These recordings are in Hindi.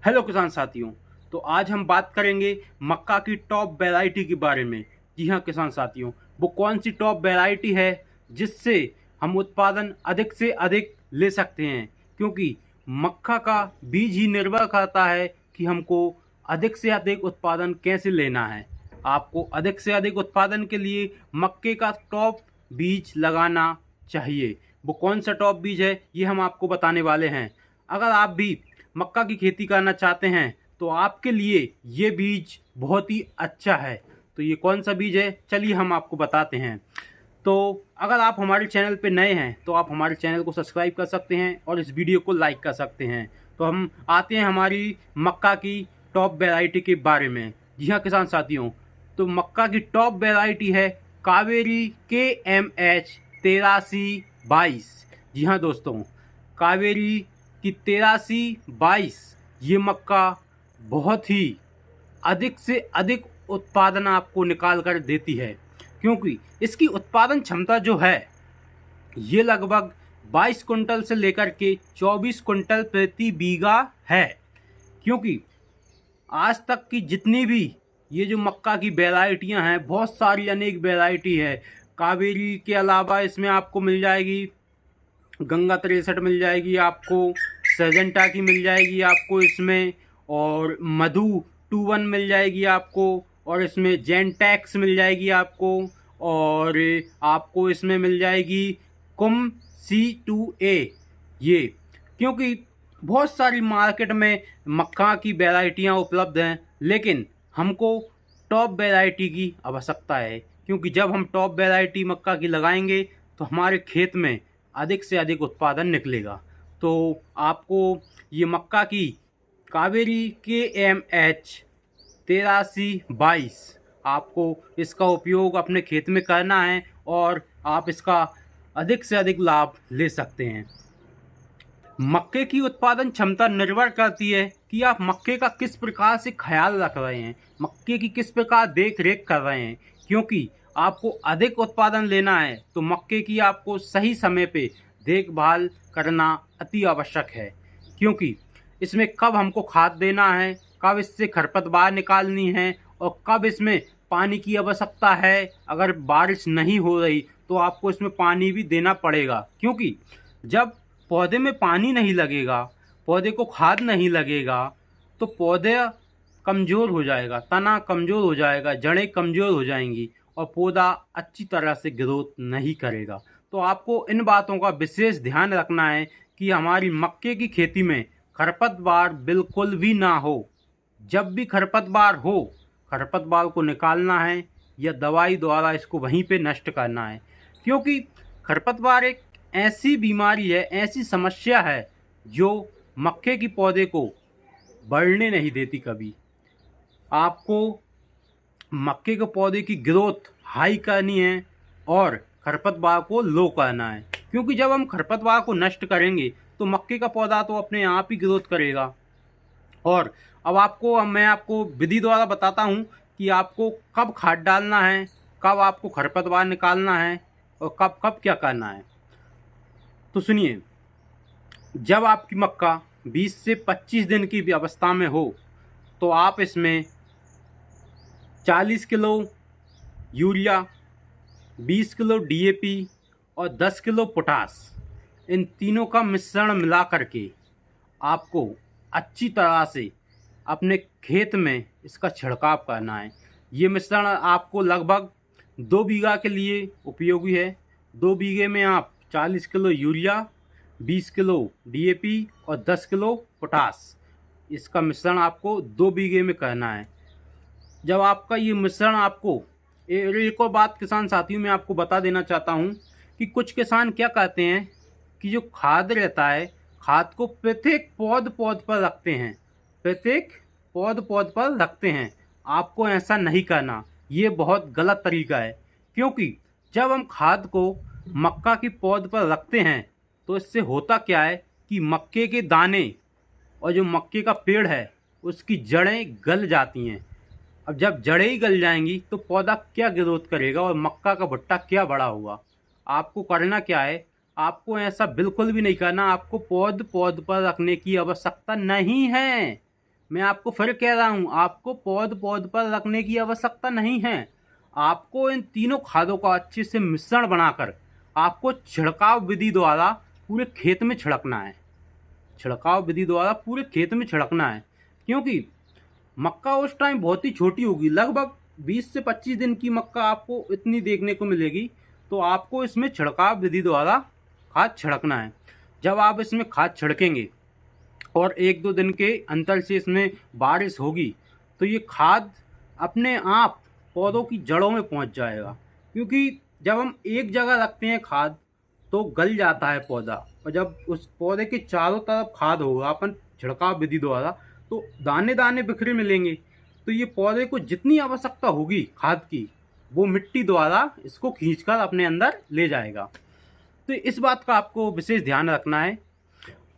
हेलो किसान साथियों। तो आज हम बात करेंगे मक्का की टॉप वैरायटी के बारे में। जी हाँ किसान साथियों, वो कौन सी टॉप वैरायटी है जिससे हम उत्पादन अधिक से अधिक ले सकते हैं, क्योंकि मक्का का बीज ही निर्भर करता है कि हमको अधिक से अधिक उत्पादन कैसे लेना है। आपको अधिक से अधिक उत्पादन के लिए मक्के का टॉप बीज लगाना चाहिए। वो कौन सा टॉप बीज है ये हम आपको बताने वाले हैं। अगर आप भी मक्का की खेती करना चाहते हैं तो आपके लिए ये बीज बहुत ही अच्छा है। तो ये कौन सा बीज है, चलिए हम आपको बताते हैं। तो अगर आप हमारे चैनल पे नए हैं तो आप हमारे चैनल को सब्सक्राइब कर सकते हैं और इस वीडियो को लाइक कर सकते हैं। तो हम आते हैं हमारी मक्का की टॉप वैरायटी के बारे में। जी हाँ किसान साथियों, तो मक्का की टॉप वैरायटी है कावेरी KMH 8322। जी हाँ दोस्तों, कावेरी की 8322 ये मक्का बहुत ही अधिक से अधिक उत्पादन आपको निकाल कर देती है, क्योंकि इसकी उत्पादन क्षमता जो है ये लगभग 22 कुंटल से लेकर के 24 कुंटल प्रति बीघा है। क्योंकि आज तक की जितनी भी ये जो मक्का की वैरायटियां हैं, बहुत सारी अनेक वैरायटी है। कावेरी के अलावा इसमें आपको मिल जाएगी गंगा 63 मिल जाएगी, आपको सजेंटा की मिल जाएगी आपको इसमें, और मधु 21 मिल जाएगी आपको, और इसमें जेनटैक्स मिल जाएगी आपको, और आपको इसमें मिल जाएगी कुम C2A। ये क्योंकि बहुत सारी मार्केट में मक्का की वैरायटियां उपलब्ध हैं, लेकिन हमको टॉप वैरायटी की आवश्यकता है। क्योंकि जब हम टॉप वैरायटी मक्का की लगाएंगे तो हमारे खेत में अधिक से अधिक उत्पादन निकलेगा। तो आपको ये मक्का की कावेरी KMH 8322 आपको इसका उपयोग अपने खेत में करना है और आप इसका अधिक से अधिक लाभ ले सकते हैं। मक्के की उत्पादन क्षमता निर्भर करती है कि आप मक्के का किस प्रकार से ख्याल रख रहे हैं, मक्के की किस प्रकार देख रेख कर रहे हैं। क्योंकि आपको अधिक उत्पादन लेना है तो मक्के की आपको सही समय पे देखभाल करना अति आवश्यक है। क्योंकि इसमें कब हमको खाद देना है, कब इससे खरपतवार निकालनी है, और कब इसमें पानी की आवश्यकता है। अगर बारिश नहीं हो रही तो आपको इसमें पानी भी देना पड़ेगा। क्योंकि जब पौधे में पानी नहीं लगेगा, पौधे को खाद नहीं लगेगा, तो पौधे कमज़ोर हो जाएगा, तना कमज़ोर हो जाएगा, जड़ें कमज़ोर हो जाएंगी और पौधा अच्छी तरह से ग्रोथ नहीं करेगा। तो आपको इन बातों का विशेष ध्यान रखना है कि हमारी मक्के की खेती में खरपतवार बिल्कुल भी ना हो। जब भी खरपतवार हो, खरपतवार को निकालना है या दवाई द्वारा इसको वहीं पे नष्ट करना है। क्योंकि खरपतवार एक ऐसी बीमारी है, ऐसी समस्या है जो मक्के की पौधे को बढ़ने नहीं देती कभी। आपको मक्के के पौधे की ग्रोथ हाई करनी है और खरपतवार को लो करना है। क्योंकि जब हम खरपतवार को नष्ट करेंगे तो मक्के का पौधा तो अपने आप ही ग्रोथ करेगा। और अब मैं आपको विधि द्वारा बताता हूँ कि आपको कब खाद डालना है, कब आपको खरपतवार निकालना है और कब कब क्या करना है। तो सुनिए, जब आपकी मक्का 20 से 25 दिन की अवस्था में हो तो आप इसमें 40 किलो यूरिया, 20 किलो DAP और 10 किलो पोटास, इन तीनों का मिश्रण मिला करके आपको अच्छी तरह से अपने खेत में इसका छिड़काव करना है। ये मिश्रण आपको लगभग 2 बीघा के लिए उपयोगी है। 2 बीघे में आप 40 किलो यूरिया, 20 किलो DAP और 10 किलो पोटास, इसका मिश्रण आपको 2 बीघे में करना है। जब आपका ये मिश्रण आपको एक और बात किसान साथियों मैं आपको बता देना चाहता हूँ कि कुछ किसान क्या करते हैं कि जो खाद रहता है, खाद को प्रत्येक पौध पर रखते हैं, प्रत्येक पौध पर रखते हैं। आपको ऐसा नहीं करना, ये बहुत गलत तरीका है। क्योंकि जब हम खाद को मक्का की पौध पर रखते हैं तो इससे होता क्या है कि मक्के के दाने और जो मक्के का पेड़ है उसकी जड़ें गल जाती हैं। अब जब जड़ें ही गल जाएंगी तो पौधा क्या ग्रोथ करेगा और मक्का का भुट्टा क्या बड़ा होगा। आपको करना क्या है, आपको ऐसा बिल्कुल भी नहीं करना। आपको पौध पर रखने की आवश्यकता नहीं है। मैं आपको फिर कह रहा हूँ, आपको पौध पौध पर रखने की आवश्यकता नहीं है। आपको इन तीनों खादों का अच्छे से मिश्रण बनाकर आपको छिड़काव विधि द्वारा पूरे खेत में छिड़कना है। छिड़काव विधि द्वारा पूरे खेत में छिड़कना है, क्योंकि मक्का उस टाइम बहुत ही छोटी होगी, लगभग 20 से 25 दिन की मक्का आपको इतनी देखने को मिलेगी। तो आपको इसमें छिड़काव विधि द्वारा खाद छिड़कना है। जब आप इसमें खाद छिड़केंगे और 1-2 दिन के अंतर से इसमें बारिश होगी, तो ये खाद अपने आप पौधों की जड़ों में पहुंच जाएगा। क्योंकि जब हम एक जगह रखते हैं खाद तो गल जाता है पौधा, और जब उस पौधे के चारों तरफ खाद होगा अपन छिड़काव विधि द्वारा, तो दाने दाने बिखरे मिलेंगे। तो ये पौधे को जितनी आवश्यकता होगी खाद की, वो मिट्टी द्वारा इसको खींचकर अपने अंदर ले जाएगा। तो इस बात का आपको विशेष ध्यान रखना है।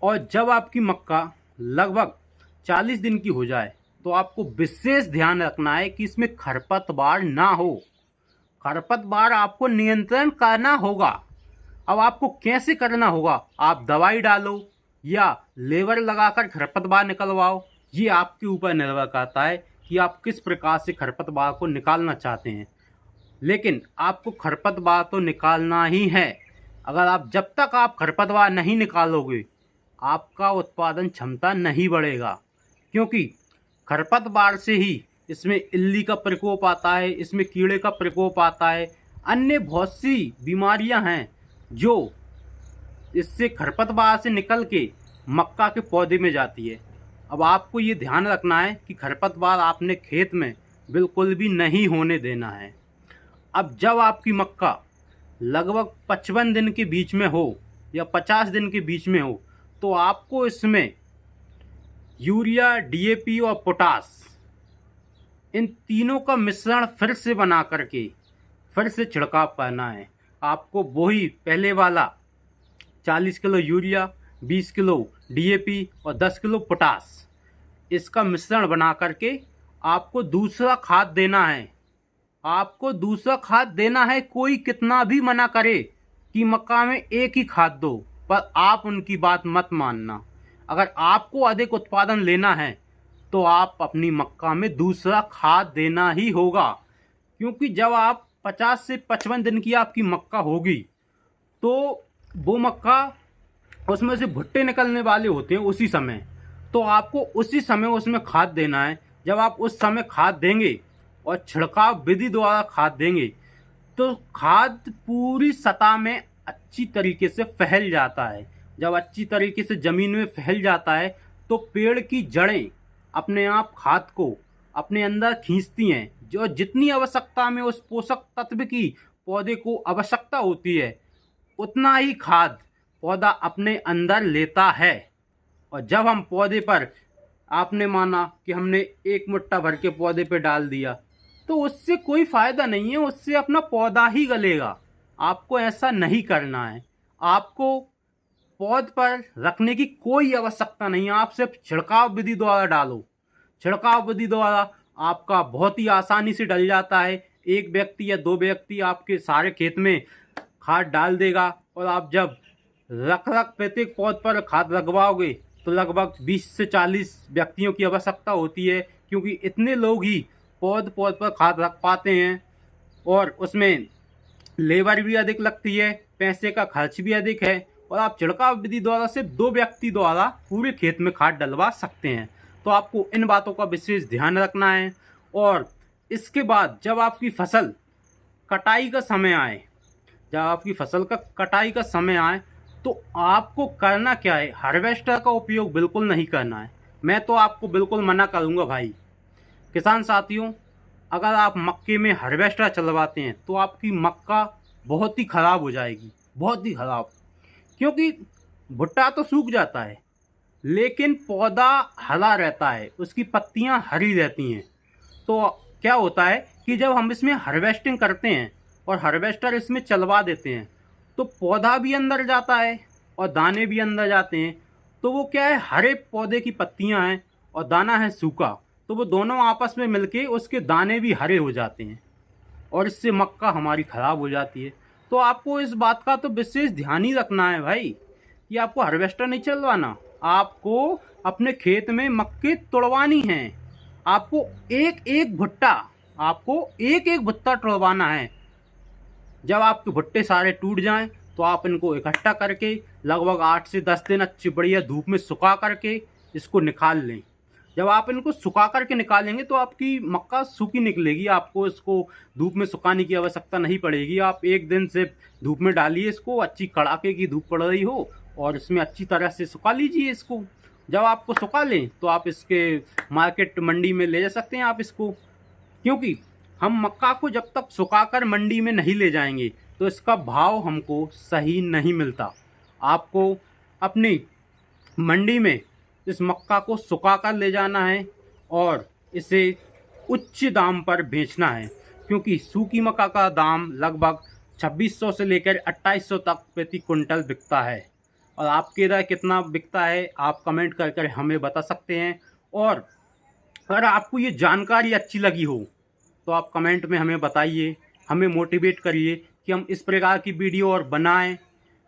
और जब आपकी मक्का लगभग 40 दिन की हो जाए, तो आपको विशेष ध्यान रखना है कि इसमें खरपतवार ना हो। खरपतवार आपको नियंत्रण करना होगा। अब आपको कैसे करना होगा? आप दवाई डालो या लेबर लगाकर खरपतवार निकलवाओ, ये आपके ऊपर निर्भर करता है कि आप किस प्रकार से खरपतवार को निकालना चाहते हैं। लेकिन आपको खरपतवार तो निकालना ही है। अगर आप जब तक आप खरपतवार नहीं निकालोगे, आपका उत्पादन क्षमता नहीं बढ़ेगा, क्योंकि खरपतवार से ही इसमें इल्ली का प्रकोप आता है, इसमें कीड़े का प्रकोप आता है, अन्य बहुत सी बीमारियां हैं जो इससे खरपतवार से निकल के मक्का के पौधे में जाती है। अब आपको ये ध्यान रखना है कि खरपतवार आपने खेत में बिल्कुल भी नहीं होने देना है। अब जब आपकी मक्का लगभग 55 दिन के बीच में हो या 50 दिन के बीच में हो, तो आपको इसमें यूरिया, डीएपी और पोटास, इन तीनों का मिश्रण फिर से बना करके फिर से छिड़काव करना है। आपको वही पहले वाला 40 किलो यूरिया, 20 किलो डीएपी और 10 किलो पोटास, इसका मिश्रण बना करके आपको दूसरा खाद देना है। आपको दूसरा खाद देना है। कोई कितना भी मना करे कि मक्का में एक ही खाद दो, पर आप उनकी बात मत मानना। अगर आपको अधिक उत्पादन लेना है तो आप अपनी मक्का में दूसरा खाद देना ही होगा। क्योंकि जब आप 50 से 55 दिन की आपकी मक्का होगी, तो वो मक्का, उसमें से भुट्टे निकलने वाले होते हैं उसी समय, तो आपको उसी समय उसमें खाद देना है। जब आप उस समय खाद देंगे और छिड़काव विधि द्वारा खाद देंगे, तो खाद पूरी सतह में अच्छी तरीके से फैल जाता है। जब अच्छी तरीके से ज़मीन में फैल जाता है, तो पेड़ की जड़ें अपने आप खाद को अपने अंदर खींचती हैं। जो जितनी आवश्यकता में उस पोषक तत्व की पौधे को आवश्यकता होती है, उतना ही खाद पौधा अपने अंदर लेता है। और जब हम पौधे पर, आपने माना कि हमने एक मुट्ठा भर के पौधे पे डाल दिया, तो उससे कोई फ़ायदा नहीं है, उससे अपना पौधा ही गलेगा। आपको ऐसा नहीं करना है। आपको पौध पर रखने की कोई आवश्यकता नहीं है। आप सिर्फ छिड़काव विधि द्वारा डालो। छिड़काव विधि द्वारा आपका बहुत ही आसानी से डल जाता है। एक व्यक्ति या 2 व्यक्ति आपके सारे खेत में खाद डाल देगा, और आप जब रख प्रत्येक पौध पर खाद लगवाओगे तो लगभग 20 से 40 व्यक्तियों की आवश्यकता होती है, क्योंकि इतने लोग ही पौध पर खाद रख पाते हैं। और उसमें लेबर भी अधिक लगती है, पैसे का खर्च भी अधिक है, और आप छिड़काव विधि द्वारा सिर्फ 2 व्यक्ति द्वारा पूरे खेत में खाद डलवा सकते हैं। तो आपको इन बातों का विशेष ध्यान रखना है। और इसके बाद जब आपकी फसल कटाई का समय आए, तो आपको करना क्या है? हार्वेस्टर का उपयोग बिल्कुल नहीं करना है। मैं तो आपको बिल्कुल मना करूँगा भाई। किसान साथियों, अगर आप मक्के में हार्वेस्टर चलवाते हैं तो आपकी मक्का बहुत ही ख़राब हो जाएगी, बहुत ही ख़राब। क्योंकि भुट्टा तो सूख जाता है, लेकिन पौधा हरा रहता है, उसकी पत्तियां हरी रहती हैं। तो क्या होता है कि जब हम इसमें हार्वेस्टिंग करते हैं और हार्वेस्टर इसमें चलवा देते हैं, तो पौधा भी अंदर जाता है और दाने भी अंदर जाते हैं। तो वो क्या है, हरे पौधे की पत्तियां हैं और दाना है सूखा, तो वो दोनों आपस में मिलके उसके दाने भी हरे हो जाते हैं, और इससे मक्का हमारी ख़राब हो जाती है। तो आपको इस बात का तो विशेष ध्यान ही रखना है भाई, कि आपको हार्वेस्टर नहीं चलवाना, आपको अपने खेत में मक्के तुड़वानी हैं। आपको एक एक भुट्टा तुड़वाना है। जब आपके भुट्टे सारे टूट जाएं तो आप इनको इकट्ठा करके लगभग 8 से 10 दिन अच्छी बढ़िया धूप में सुखा करके इसको निकाल लें। जब आप इनको सुखा करके निकालेंगे तो आपकी मक्का सूखी निकलेगी, आपको इसको धूप में सुखाने की आवश्यकता नहीं पड़ेगी। आप एक दिन से धूप में डालिए इसको, अच्छी कड़ाके की धूप पड़ रही हो, और इसमें अच्छी तरह से सुखा लीजिए इसको। जब आपको सुखा लें तो आप इसके मार्केट मंडी में ले जा सकते हैं आप इसको, क्योंकि हम मक्का को जब तक सुखाकर मंडी में नहीं ले जाएंगे तो इसका भाव हमको सही नहीं मिलता। आपको अपनी मंडी में इस मक्का को सुखाकर ले जाना है और इसे उच्च दाम पर बेचना है, क्योंकि सूखी मक्का का दाम लगभग 2600 से लेकर 2800 तक प्रति कुंटल बिकता है। और आपके इधर कितना बिकता है आप कमेंट कर हमें बता सकते हैं। और अगर आपको ये जानकारी अच्छी लगी हो तो आप कमेंट में हमें बताइए, हमें मोटिवेट करिए कि हम इस प्रकार की वीडियो और बनाएं,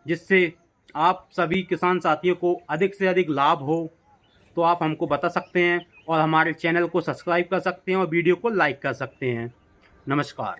जिससे आप सभी किसान साथियों को अधिक से अधिक लाभ हो। तो आप हमको बता सकते हैं और हमारे चैनल को सब्सक्राइब कर सकते हैं और वीडियो को लाइक कर सकते हैं। नमस्कार।